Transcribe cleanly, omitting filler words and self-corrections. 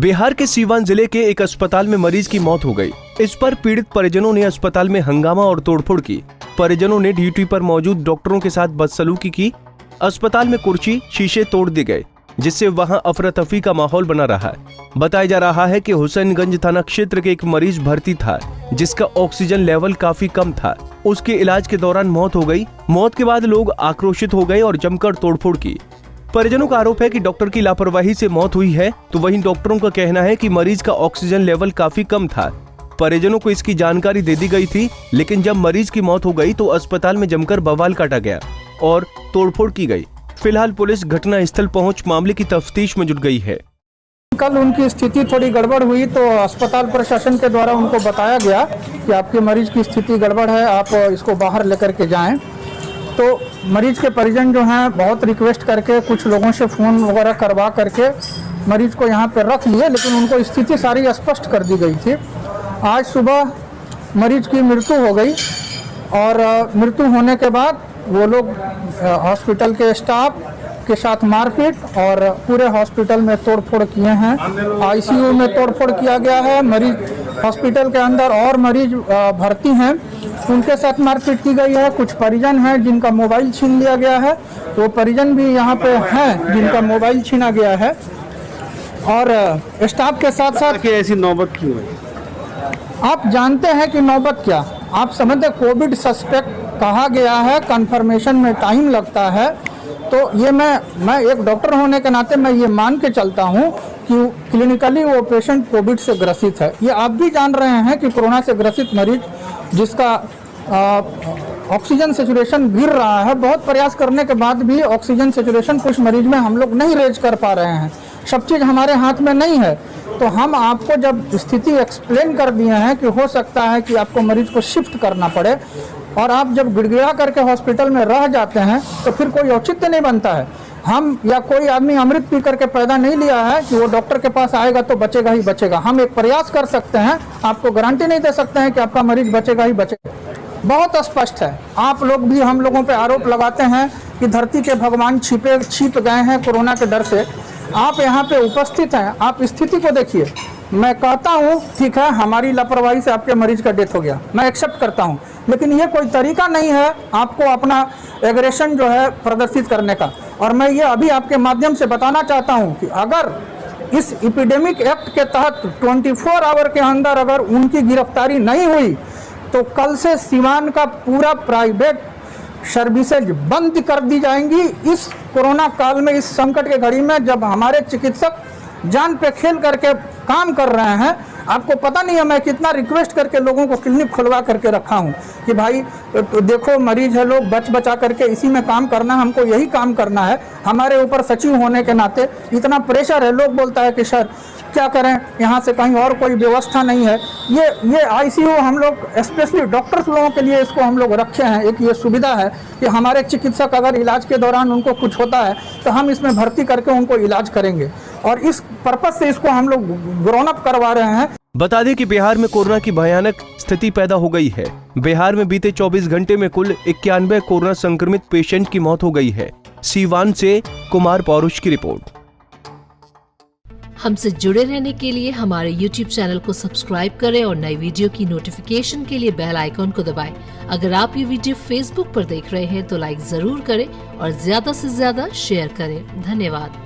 बिहार के सीवान जिले के एक अस्पताल में मरीज की मौत हो गई। इस पर पीड़ित परिजनों ने अस्पताल में हंगामा और तोड़फोड़ की। परिजनों ने ड्यूटी पर मौजूद डॉक्टरों के साथ बदसलूकी की। अस्पताल में कुर्सी शीशे तोड़ दिए गए, जिससे वहां अफरा तफरी का माहौल बना रहा है। बताया जा रहा है कि हुसैनगंज थाना क्षेत्र के एक मरीज भर्ती था, जिसका ऑक्सीजन लेवल काफी कम था। उसके इलाज के दौरान मौत हो गई। मौत के बाद लोग आक्रोशित हो गए और जमकर तोड़फोड़ की। परिजनों का आरोप है कि डॉक्टर की लापरवाही से मौत हुई है, तो वहीं डॉक्टरों का कहना है कि मरीज का ऑक्सीजन लेवल काफी कम था। परिजनों को इसकी जानकारी दे दी गई थी, लेकिन जब मरीज की मौत हो गई तो अस्पताल में जमकर बवाल काटा गया और तोड़फोड़ की गई। फिलहाल पुलिस घटना स्थल पहुंच मामले की तफ्तीश में जुट गई है। कल उनकी स्थिति थोड़ी गड़बड़ हुई तो अस्पताल प्रशासन के द्वारा उनको बताया गया कि आपके मरीज की स्थिति गड़बड़ है, आप इसको बाहर लेकर के जाएं। तो मरीज के परिजन जो हैं बहुत रिक्वेस्ट करके कुछ लोगों से फ़ोन वगैरह करवा करके मरीज को यहाँ पे रख लिए, लेकिन उनको स्थिति सारी स्पष्ट कर दी गई थी। आज सुबह मरीज की मृत्यु हो गई और मृत्यु होने के बाद वो लोग हॉस्पिटल के स्टाफ के साथ मारपीट और पूरे हॉस्पिटल में तोड़फोड़ किए हैं। आईसीयू में तोड़फोड़ किया गया है। मरीज हॉस्पिटल के अंदर और मरीज भर्ती हैं, उनके साथ मारपीट की गई है। कुछ परिजन हैं जिनका मोबाइल छीन लिया गया है, वो परिजन भी यहाँ पे हैं जिनका मोबाइल छीना गया है। और स्टाफ के साथ साथ ऐसी नौबत क्यों है? आप जानते हैं कि नौबत क्या, आप समझते कोविड सस्पेक्ट कहा गया है, कंफर्मेशन में टाइम लगता है। तो ये मैं एक डॉक्टर होने के नाते मैं ये मान के चलता हूँ कि क्लिनिकली वो पेशेंट कोविड से ग्रसित है। ये आप भी जान रहे हैं कि कोरोना से ग्रसित मरीज जिसका ऑक्सीजन सेचुरेशन गिर रहा है, बहुत प्रयास करने के बाद भी ऑक्सीजन सेचुरेशन कुछ मरीज में हम लोग नहीं रेज कर पा रहे हैं। सब चीज़ हमारे हाथ में नहीं है। तो हम आपको जब स्थिति एक्सप्लेन कर दिए हैं कि हो सकता है कि आपको मरीज को शिफ्ट करना पड़े, और आप जब गिड़गिड़ा करके हॉस्पिटल में रह जाते हैं तो फिर कोई औचित्य नहीं बनता है। हम या कोई आदमी अमृत पी करके पैदा नहीं लिया है कि वो डॉक्टर के पास आएगा तो बचेगा ही बचेगा। हम एक प्रयास कर सकते हैं, आपको गारंटी नहीं दे सकते हैं कि आपका मरीज बचेगा ही बचेगा। बहुत स्पष्ट है। आप लोग भी हम लोगों पे आरोप लगाते हैं कि धरती के भगवान छिप गए हैं कोरोना के डर से। आप यहाँ पे उपस्थित हैं, आप स्थिति को देखिए। मैं कहता हूँ ठीक है, हमारी लापरवाही से आपके मरीज का डेथ हो गया, मैं एक्सेप्ट करता हूँ, लेकिन ये कोई तरीका नहीं है आपको अपना एग्रेशन जो है प्रदर्शित करने का। और मैं ये अभी आपके माध्यम से बताना चाहता हूँ कि अगर इस एपिडेमिक एक्ट के तहत 24 आवर के अंदर अगर उनकी गिरफ्तारी नहीं हुई तो कल से सीवान का पूरा प्राइवेट सर्विसेज बंद कर दी जाएंगी। इस कोरोना काल में, इस संकट के घड़ी में, जब हमारे चिकित्सक जान पे खेल करके काम कर रहे हैं, आपको पता नहीं है मैं कितना रिक्वेस्ट करके लोगों को क्लिनिक खुलवा करके रखा हूं कि भाई तो देखो मरीज है, लोग बचा करके इसी में काम करना, हमको यही काम करना है। हमारे ऊपर सचिव होने के नाते इतना प्रेशर है। लोग बोलता है कि सर क्या करें, यहाँ से कहीं और कोई व्यवस्था नहीं है। ये आईसीयू हम लोग स्पेशली डॉक्टर्स लोगों के लिए इसको हम लोग रखे हैं। एक ये सुविधा है कि हमारे चिकित्सक अगर इलाज के दौरान उनको कुछ होता है तो हम इसमें भर्ती करके उनको इलाज करेंगे, और इस पर्पज से इसको हम लोग ग्रोन अप करवा रहे हैं। बता दें कि बिहार में कोरोना की भयानक स्थिति पैदा हो गई है। बिहार में बीते 24 घंटे में कुल 91 कोरोना संक्रमित पेशेंट की मौत हो गई है। सीवान से कुमार पौरुष की रिपोर्ट। हमसे जुड़े रहने के लिए हमारे YouTube चैनल को सब्सक्राइब करें और नई वीडियो की नोटिफिकेशन के लिए बेल आइकॉन को दबाएं। अगर आप ये वीडियो Facebook पर देख रहे हैं तो लाइक जरूर करें और ज्यादा से ज्यादा शेयर करें। धन्यवाद।